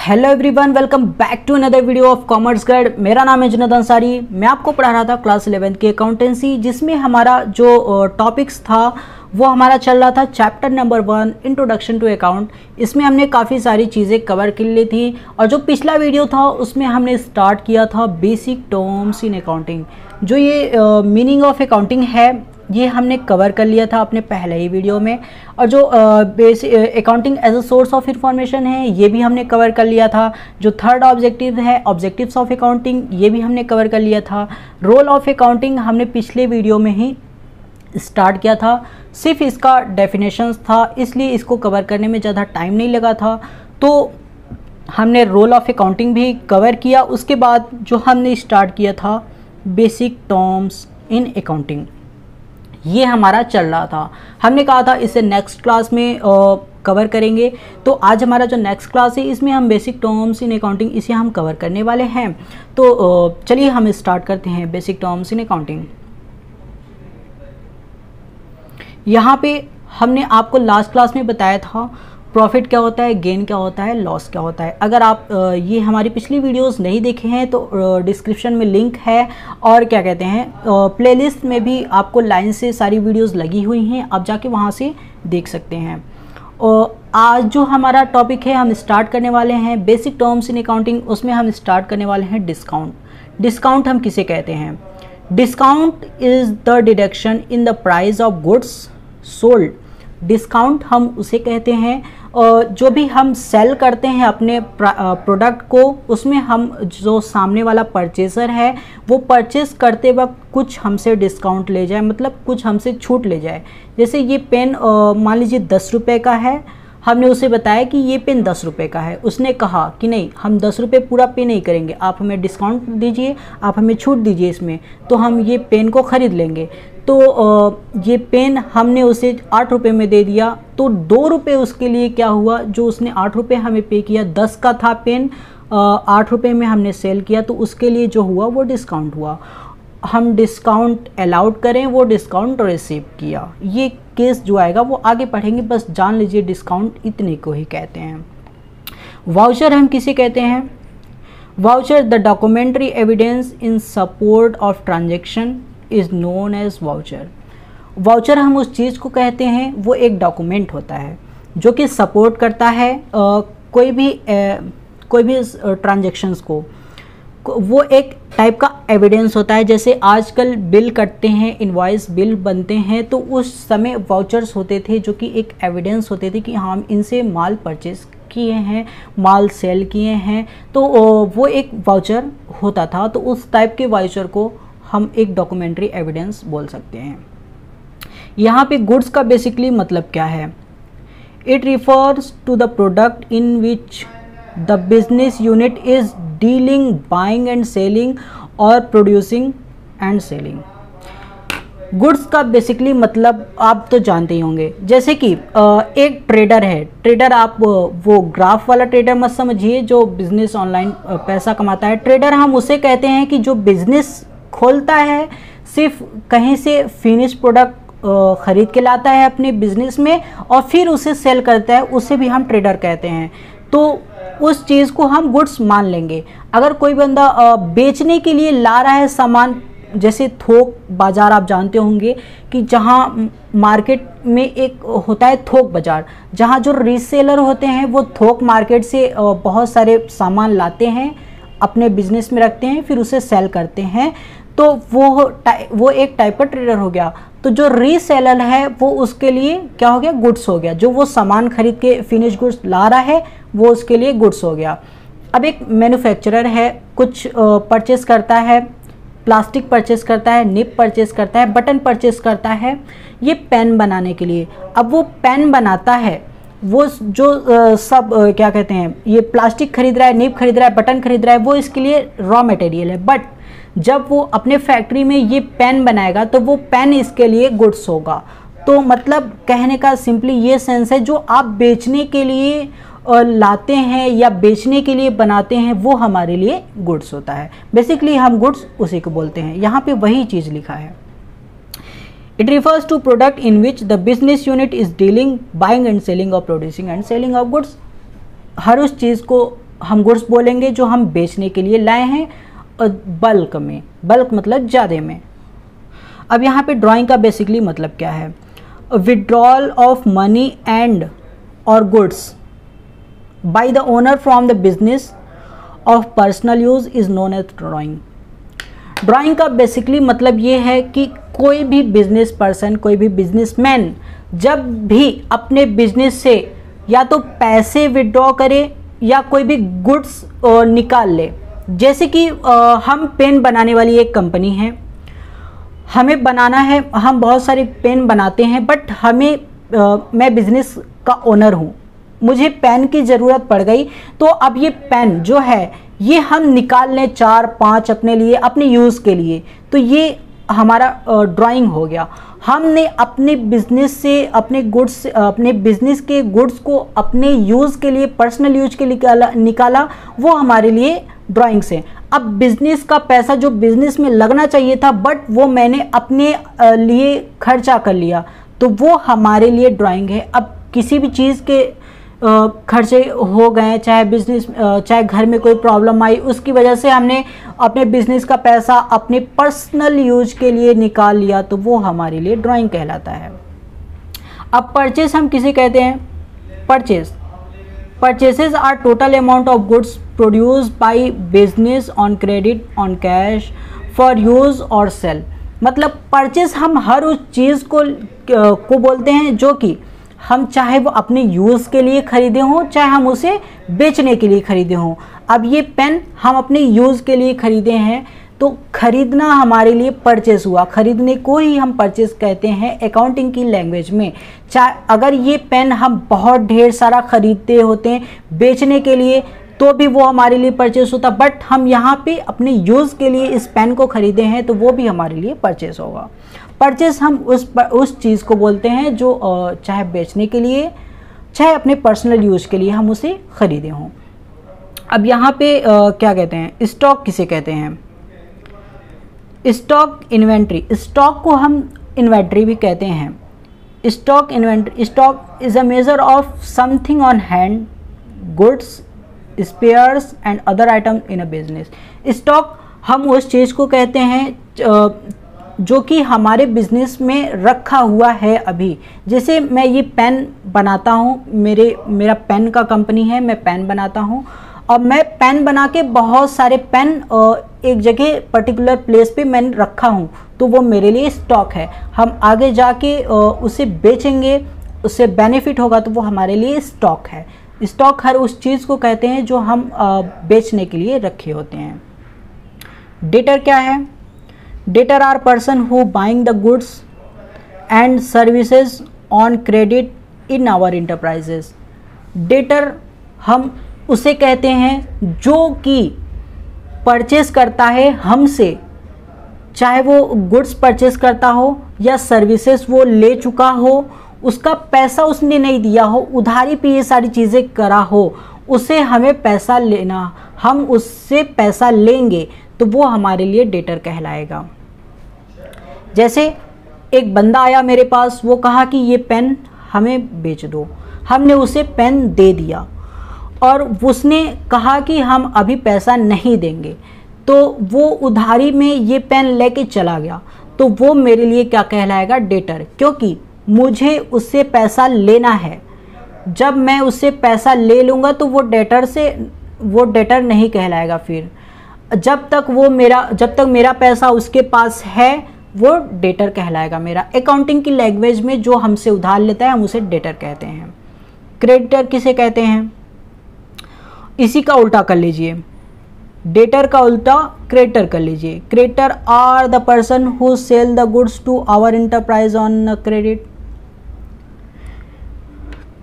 Hello everyone, welcome back to another video of commerce guide. मेरा नाम है जुनैद अंसारी। मैं आपको पढ़ा रहा था क्लास 11th की अकाउंटेंसी, जिसमें हमारा जो टॉपिक्स था वो हमारा चल रहा था chapter number 1 introduction to account. इसमें हमने काफ़ी सारी चीज़ें कवर कर ली थी और जो पिछला वीडियो था उसमें हमने स्टार्ट किया था बेसिक टर्म्स इन अकाउंटिंग। जो ये मीनिंग ऑफ अकाउंटिंग है ये हमने कवर कर लिया था अपने पहले ही वीडियो में, और जो basic accounting as a source of information है ये भी हमने कवर कर लिया था। जो थर्ड ऑब्जेक्टिव है ऑब्जेक्टिव्स ऑफ अकाउंटिंग, ये भी हमने कवर कर लिया था। रोल ऑफ अकाउंटिंग हमने पिछले वीडियो में ही स्टार्ट किया था, सिर्फ इसका डेफिनेशंस था, इसलिए इसको कवर करने में ज़्यादा टाइम नहीं लगा था। तो हमने रोल ऑफ अकाउंटिंग भी कवर किया। उसके बाद जो हमने स्टार्ट किया था बेसिक टर्म्स इन अकाउंटिंग, ये हमारा चल रहा था। हमने कहा था इसे नेक्स्ट क्लास में कवर करेंगे। तो आज हमारा जो नेक्स्ट क्लास है इसमें हम बेसिक टर्म्स इन अकाउंटिंग इसे हम कवर करने वाले हैं। तो चलिए हम स्टार्ट करते हैं बेसिक टर्म्स इन अकाउंटिंग। यहाँ पे हमने आपको लास्ट क्लास में बताया था प्रॉफिट क्या होता है, गेन क्या होता है, लॉस क्या होता है। अगर आप ये हमारी पिछली वीडियोस नहीं देखे हैं तो डिस्क्रिप्शन में लिंक है, और क्या कहते हैं प्लेलिस्ट में भी आपको लाइन से सारी वीडियोस लगी हुई हैं, आप जाके वहाँ से देख सकते हैं। और आज जो हमारा टॉपिक है हम स्टार्ट करने वाले हैं बेसिक टर्म्स इन अकाउंटिंग। उसमें हम स्टार्ट करने वाले हैं डिस्काउंट। डिस्काउंट हम किसे कहते हैं? Discount is the deduction in the price of goods sold. Discount हम उसे कहते हैं जो भी हम सेल करते हैं अपने प्रोडक्ट को, उसमें हम जो सामने वाला परचेज़र है वो परचेस करते वक्त कुछ हमसे डिस्काउंट ले जाए, मतलब कुछ हमसे छूट ले जाए। जैसे ये पेन मान लीजिए 10 रुपये का है, हमने उसे बताया कि ये पेन 10 रुपये का है। उसने कहा कि नहीं, हम 10 रुपये पूरा पे नहीं करेंगे, आप हमें डिस्काउंट दीजिए, आप हमें छूट दीजिए इसमें, तो हम ये पेन को ख़रीद लेंगे। तो ये पेन हमने उसे 8 रुपये में दे दिया, तो 2 रुपये उसके लिए क्या हुआ, जो उसने 8 रुपये हमें पे किया, 10 का था पेन, 8 रुपये में हमने सेल किया, तो उसके लिए जो हुआ वो डिस्काउंट हुआ। हम डिस्काउंट अलाउड करें, वो डिस्काउंट रिसीव किया। ये केस जो आएगा वो आगे पढ़ेंगे, बस जान लीजिए डिस्काउंट इतने को ही कहते हैं। वाउचर हम किसे कहते हैं? Voucher the documentary evidence in support of transaction is known as voucher. Voucher हम उस चीज़ को कहते हैं, वो एक डॉक्यूमेंट होता है जो कि सपोर्ट करता है कोई भी ट्रांजैक्शंस को। वो एक टाइप का एविडेंस होता है। जैसे आजकल बिल कटते हैं, इनवॉइस बिल बनते हैं, तो उस समय वाउचर्स होते थे जो कि एक एविडेंस होते थे कि हम इनसे माल परचेज किए हैं, माल सेल किए हैं, तो वो एक वाउचर होता था। तो उस टाइप के वाउचर को हम एक डॉक्यूमेंट्री एविडेंस बोल सकते हैं। यहाँ पे गुड्स का बेसिकली मतलब क्या है? It refers to the product in which the business unit is dealing, buying and selling और प्रोड्यूसिंग एंड सेलिंग। गुड्स का बेसिकली मतलब आप तो जानते ही होंगे। जैसे कि एक ट्रेडर है, ट्रेडर आप वो ग्राफ वाला ट्रेडर मत समझिए जो बिजनेस ऑनलाइन पैसा कमाता है। ट्रेडर हम उसे कहते हैं कि जो बिजनेस खोलता है, सिर्फ कहीं से फिनिश प्रोडक्ट ख़रीद के लाता है अपने बिजनेस में और फिर उसे सेल करता है, उसे भी हम ट्रेडर कहते हैं। तो उस चीज़ को हम गुड्स मान लेंगे। अगर कोई बंदा बेचने के लिए ला रहा है सामान, जैसे थोक बाज़ार आप जानते होंगे कि जहाँ मार्केट में एक होता है थोक बाज़ार, जहाँ जो रीसेलर होते हैं वो थोक मार्केट से बहुत सारे सामान लाते हैं, अपने बिजनेस में रखते हैं, फिर उसे सेल करते हैं, तो वो एक टाइप का ट्रेडर हो गया। तो जो रीसेलर है वो उसके लिए क्या हो गया? गुड्स हो गया। जो वो सामान खरीद के फिनिश गुड्स ला रहा है वो उसके लिए गुड्स हो गया। अब एक मैन्युफैक्चरर है, कुछ परचेस करता है, प्लास्टिक परचेस करता है, निब परचेस करता है, बटन परचेस करता है, ये पेन बनाने के लिए। अब वो पेन बनाता है, वो जो सब क्या कहते हैं, ये प्लास्टिक खरीद रहा है, निब खरीद रहा है, बटन खरीद रहा है, वो इसके लिए रॉ मटेरियल है। बट जब वो अपने फैक्ट्री में ये पेन बनाएगा तो वो पेन इसके लिए गुड्स होगा। तो मतलब कहने का सिंपली ये सेंस है, जो आप बेचने के लिए लाते हैं या बेचने के लिए बनाते हैं वो हमारे लिए गुड्स होता है। बेसिकली हम गुड्स उसी को बोलते हैं। यहाँ पे वही चीज़ लिखा है। It refers to product in which the business unit is dealing, buying and selling और producing and selling of goods. हर उस चीज़ को हम गुड्स बोलेंगे जो हम बेचने के लिए लाए हैं बल्क में, बल्क मतलब ज़्यादा में। अब यहाँ पे ड्राइंग का बेसिकली मतलब क्या है, विड्रॉल ऑफ मनी एंड और goods by the owner from the business of personal use is known as drawing. Drawing का बेसिकली मतलब ये है कि कोई भी बिजनेस पर्सन, कोई भी बिजनेसमैन जब भी अपने बिजनेस से या तो पैसे विड्रॉ करे या कोई भी गुड्स निकाल ले। जैसे कि हम पेन बनाने वाली एक कंपनी है, हमें बनाना है, हम बहुत सारे पेन बनाते हैं, बट मैं बिजनेस का ओनर हूँ, मुझे पेन की ज़रूरत पड़ गई, तो अब ये पेन जो है ये हम निकाल लें 4-5 अपने लिए, अपने यूज़ के लिए, तो ये हमारा ड्राइंग हो गया। हमने अपने बिजनेस से अपने गुड्स, अपने बिजनेस के गुड्स को अपने यूज़ के लिए, पर्सनल यूज के लिए निकाला, वो हमारे लिए ड्राइंग से। अब बिजनेस का पैसा जो बिजनेस में लगना चाहिए था बट वो मैंने अपने लिए खर्चा कर लिया, तो वो हमारे लिए ड्राइंग है। अब किसी भी चीज़ के खर्चे हो गए, चाहे बिजनेस, चाहे घर में कोई प्रॉब्लम आई, उसकी वजह से हमने अपने बिजनेस का पैसा अपने पर्सनल यूज के लिए निकाल लिया, तो वो हमारे लिए ड्राइंग कहलाता है। अब परचेस हम किसे कहते हैं, purchases are total amount of goods produce by business on credit on cash for use or sale. मतलब परचेस हम हर उस चीज़ को बोलते हैं जो कि हम चाहे वो अपने यूज़ के लिए ख़रीदे हों, चाहे हम उसे बेचने के लिए ख़रीदे हों। अब ये पेन हम अपने यूज़ के लिए ख़रीदे हैं, तो ख़रीदना हमारे लिए परचेस हुआ, ख़रीदने को ही हम परचेस कहते हैं अकाउंटिंग की लैंग्वेज में। चाहे अगर ये पेन हम बहुत ढेर सारा ख़रीदते होते हैं बेचने के लिए, तो भी वो हमारे लिए परचेस होता, बट हम यहाँ पे अपने यूज़ के लिए इस पेन को ख़रीदे हैं, तो वो भी हमारे लिए परचेस होगा। परचेस हम उस चीज़ को बोलते हैं जो चाहे बेचने के लिए, चाहे अपने पर्सनल यूज के लिए हम उसे ख़रीदे हों। अब यहाँ पे क्या कहते हैं, स्टॉक किसे कहते हैं, स्टॉक इन्वेंट्री। स्टॉक को हम इन्वेंट्री भी कहते हैं। Stock inventory, stock is a measure of something on hand, goods, spares and other item in a business. Stock हम उस चीज़ को कहते हैं जो कि हमारे बिजनेस में रखा हुआ है अभी। जैसे मैं ये पेन बनाता हूँ, मेरा पेन का कंपनी है, मैं पेन बनाता हूँ, और मैं पेन बना के बहुत सारे पेन एक जगह पर्टिकुलर प्लेस पे मैंने रखा हूँ, तो वो मेरे लिए स्टॉक है। हम आगे जाके उसे बेचेंगे, उससे बेनिफिट होगा, तो वो हमारे लिए स्टॉक है। स्टॉक हर उस चीज़ को कहते हैं जो हम बेचने के लिए रखे होते हैं। डेटर क्या है, debtor are person who buying the goods and services on credit in our enterprises. Debtor हम उसे कहते हैं जो कि परचेस करता है हमसे, चाहे वो गुड्स परचेस करता हो या सर्विसेज वो ले चुका हो, उसका पैसा उसने नहीं दिया हो, उधारी पे ये सारी चीज़ें करा हो, उसे हमें पैसा लेना, हम उससे पैसा लेंगे, तो वो हमारे लिए डेटर कहलाएगा। जैसे एक बंदा आया मेरे पास, वो कहा कि ये पेन हमें बेच दो, हमने उसे पेन दे दिया और उसने कहा कि हम अभी पैसा नहीं देंगे, तो वो उधारी में ये पेन लेके चला गया, तो वो मेरे लिए क्या कहलाएगा, डेटर, क्योंकि मुझे उससे पैसा लेना है। जब मैं उससे पैसा ले लूँगा तो वो डेटर नहीं कहलाएगा। फिर जब तक मेरा पैसा उसके पास है, वो डेटर कहलाएगा मेरा। अकाउंटिंग की लैंग्वेज में जो हमसे उधार लेता है हम उसे डेटर कहते हैं। क्रेडिटर किसे कहते हैं, इसी का उल्टा कर लीजिए, डेटर का उल्टा क्रेडिटर कर लीजिए। Creditor are the person who sell the goods to our enterprise on credit.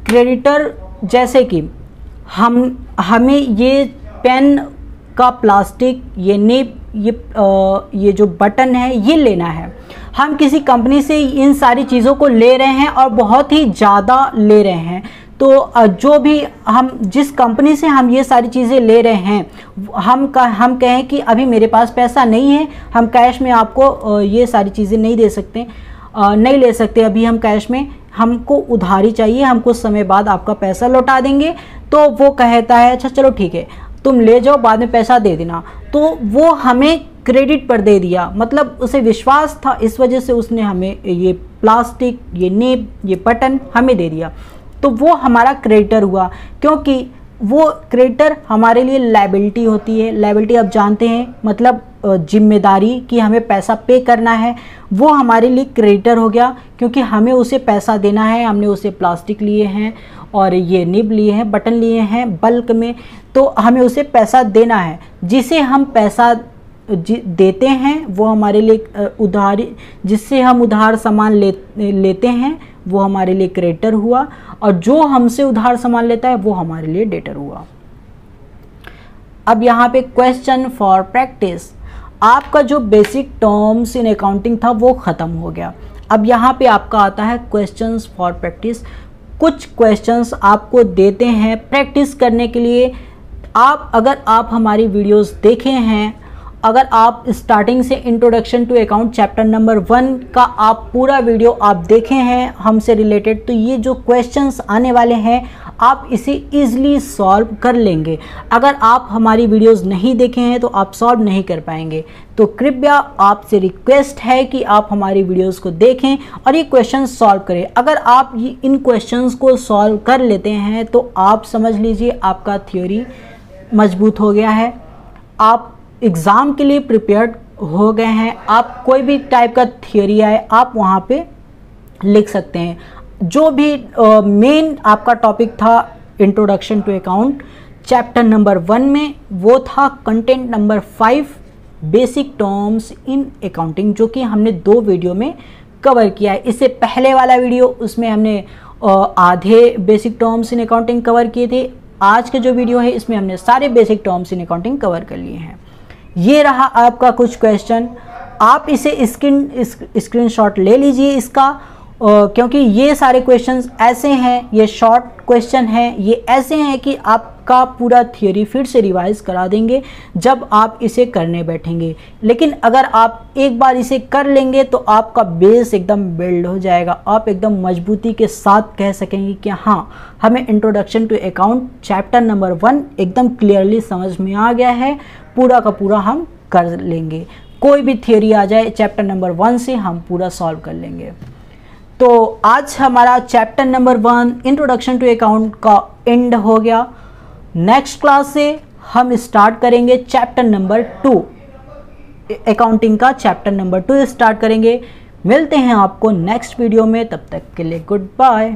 Creditor जैसे कि हमें ये पेन का प्लास्टिक, ये नेब, ये जो बटन है ये लेना है, हम किसी कंपनी से इन सारी चीज़ों को ले रहे हैं और बहुत ही ज़्यादा ले रहे हैं, तो जो भी हम जिस कंपनी से हम ये सारी चीज़ें ले रहे हैं, हम कहें कि अभी मेरे पास पैसा नहीं है, हम कैश में आपको ये सारी चीज़ें नहीं दे सकते, नहीं ले सकते अभी हम कैश में, हमको उधारी चाहिए, हम कुछ समय बाद आपका पैसा लौटा देंगे। तो वो कहता है अच्छा चलो ठीक है तुम ले जाओ, बाद में पैसा दे देना। तो वो हमें क्रेडिट पर दे दिया, मतलब उसे विश्वास था, इस वजह से उसने हमें ये प्लास्टिक, ये नेब, ये बटन हमें दे दिया। तो वो हमारा क्रेडिटर हुआ, क्योंकि वो क्रेडिटर हमारे लिए लायबिलिटी होती है। लायबिलिटी आप जानते हैं मतलब जिम्मेदारी कि हमें पैसा पे करना है, वो हमारे लिए क्रेडिटर हो गया, क्योंकि हमें उसे पैसा देना है। हमने उसे प्लास्टिक लिए हैं और ये निब लिए हैं, बटन लिए हैं बल्क में, तो हमें उसे पैसा देना है। जिसे हम पैसा देते हैं वो हमारे लिए उधारी, जिससे हम उधार सामान लेते हैं वो हमारे लिए क्रेडिटर हुआ, और जो हमसे उधार सामान लेता है वो हमारे लिए डेटर हुआ। अब यहाँ पे क्वेश्चन फॉर प्रैक्टिस, आपका जो बेसिक टर्म्स इन अकाउंटिंग था वो ख़त्म हो गया। अब यहाँ पे आपका आता है क्वेश्चंस फॉर प्रैक्टिस। कुछ क्वेश्चंस आपको देते हैं प्रैक्टिस करने के लिए। अगर आप हमारी वीडियोस देखे हैं, अगर आप स्टार्टिंग से introduction to account chapter number 1 का आप पूरा वीडियो आप देखे हैं हमसे रिलेटेड, तो ये जो क्वेश्चंस आने वाले हैं आप इसे इजीली सॉल्व कर लेंगे। अगर आप हमारी वीडियोस नहीं देखे हैं तो आप सॉल्व नहीं कर पाएंगे। तो कृपया आपसे रिक्वेस्ट है कि आप हमारी वीडियोस को देखें और ये क्वेश्चंस सॉल्व करें। अगर आप इन क्वेश्चंस को सॉल्व कर लेते हैं तो आप समझ लीजिए आपका थ्योरी मजबूत हो गया है, आप एग्ज़ाम के लिए प्रिपेयर्ड हो गए हैं। आप कोई भी टाइप का थियरी आए आप वहाँ पे लिख सकते हैं। जो भी मेन आपका टॉपिक था introduction to account chapter number 1 में, वो था content number 5 basic terms in accounting, जो कि हमने 2 वीडियो में कवर किया है। इससे पहले वाला वीडियो उसमें हमने आधे basic terms in accounting cover किए थे। आज का जो वीडियो है इसमें हमने सारे basic terms in accounting cover कर लिए हैं। ये रहा आपका कुछ क्वेश्चन, आप इसे स्क्रीनशॉट ले लीजिए इसका, क्योंकि ये सारे क्वेश्चंस ऐसे हैं, ये शॉर्ट क्वेश्चन हैं, ये ऐसे हैं कि आपका पूरा थियोरी फिर से रिवाइज करा देंगे जब आप इसे करने बैठेंगे। लेकिन अगर आप एक बार इसे कर लेंगे तो आपका बेस एकदम बिल्ड हो जाएगा, आप एकदम मजबूती के साथ कह सकेंगे कि हाँ हमें introduction to account chapter number 1 एकदम क्लियरली समझ में आ गया है, पूरा का पूरा हम कर लेंगे। कोई भी थियोरी आ जाए चैप्टर नंबर 1 से हम पूरा सॉल्व कर लेंगे। तो आज हमारा chapter number 1 introduction to account का एंड हो गया। नेक्स्ट क्लास से हम स्टार्ट करेंगे चैप्टर नंबर 2, अकाउंटिंग का चैप्टर नंबर 2 स्टार्ट करेंगे। मिलते हैं आपको नेक्स्ट वीडियो में, तब तक के लिए गुड बाय।